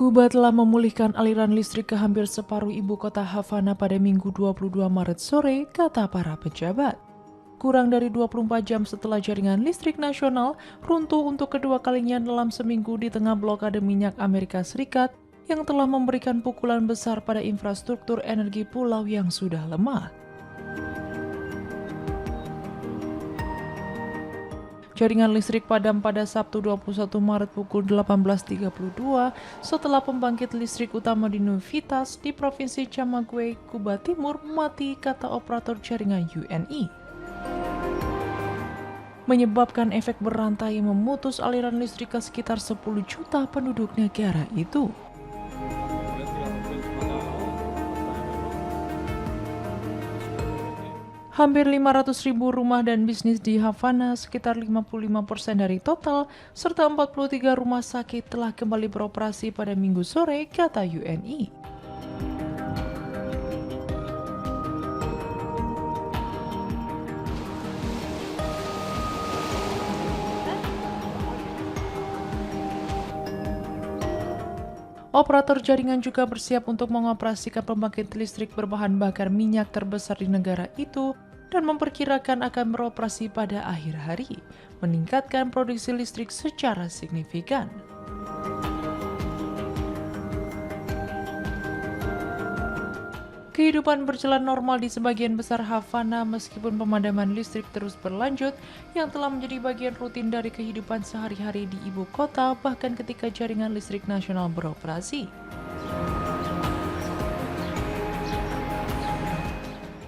Kuba telah memulihkan aliran listrik ke hampir separuh ibu kota Havana pada Minggu 22 Maret sore, kata para pejabat. Kurang dari 24 jam setelah jaringan listrik nasional runtuh untuk kedua kalinya dalam seminggu di tengah blokade minyak Amerika Serikat yang telah memberikan pukulan besar pada infrastruktur energi pulau yang sudah lemah. Jaringan listrik padam pada Sabtu 21 Maret pukul 18.32 setelah pembangkit listrik utama di Nuevitas di Provinsi Camagüey, Kuba Timur mati, kata operator jaringan UNI. Menyebabkan efek berantai yang memutus aliran listrik ke sekitar 10 juta penduduk negara itu. Hampir 500.000 rumah dan bisnis di Havana, sekitar 55% dari total, serta 43 rumah sakit telah kembali beroperasi pada Minggu sore, kata UNI. Operator jaringan juga bersiap untuk mengoperasikan pembangkit listrik berbahan bakar minyak terbesar di negara itu dan memperkirakan akan beroperasi pada akhir hari, meningkatkan produksi listrik secara signifikan. Kehidupan berjalan normal di sebagian besar Havana meskipun pemadaman listrik terus berlanjut yang telah menjadi bagian rutin dari kehidupan sehari-hari di ibu kota bahkan ketika jaringan listrik nasional beroperasi.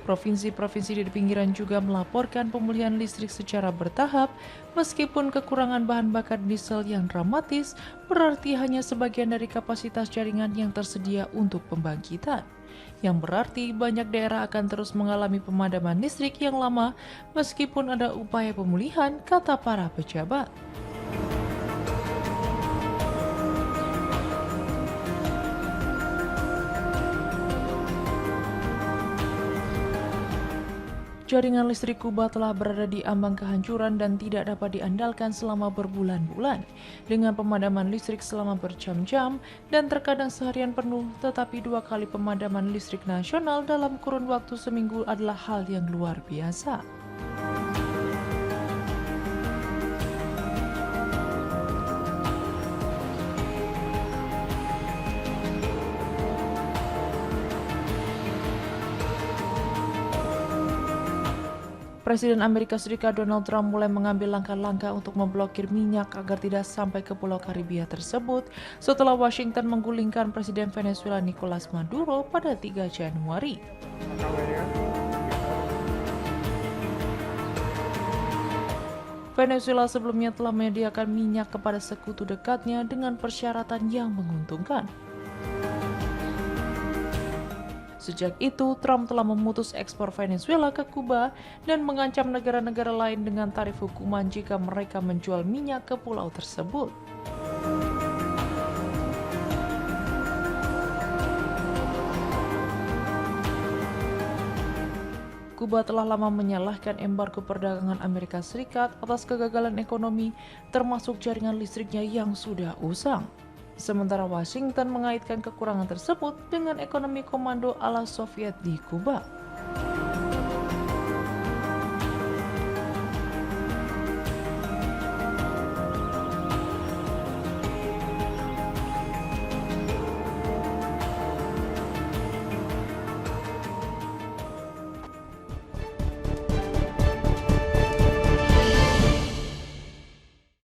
Provinsi-provinsi di pinggiran juga melaporkan pemulihan listrik secara bertahap, meskipun kekurangan bahan bakar diesel yang dramatis berarti hanya sebagian dari kapasitas jaringan yang tersedia untuk pembangkitan. Yang berarti banyak daerah akan terus mengalami pemadaman listrik yang lama meskipun ada upaya pemulihan, kata para pejabat. Jaringan listrik Kuba telah berada di ambang kehancuran dan tidak dapat diandalkan selama berbulan-bulan, dengan pemadaman listrik selama berjam-jam dan terkadang seharian penuh, tetapi 2 kali pemadaman listrik nasional dalam kurun waktu seminggu adalah hal yang luar biasa. Presiden Amerika Serikat Donald Trump mulai mengambil langkah-langkah untuk memblokir minyak agar tidak sampai ke Pulau Karibia tersebut setelah Washington menggulingkan Presiden Venezuela Nicolas Maduro pada 3 Januari. Venezuela sebelumnya telah menyediakan minyak kepada sekutu dekatnya dengan persyaratan yang menguntungkan. Sejak itu, Trump telah memutus ekspor Venezuela ke Kuba dan mengancam negara-negara lain dengan tarif hukuman jika mereka menjual minyak ke pulau tersebut. Kuba telah lama menyalahkan embargo perdagangan Amerika Serikat atas kegagalan ekonomi, termasuk jaringan listriknya yang sudah usang. Sementara Washington mengaitkan kekurangan tersebut dengan ekonomi komando ala Soviet di Kuba.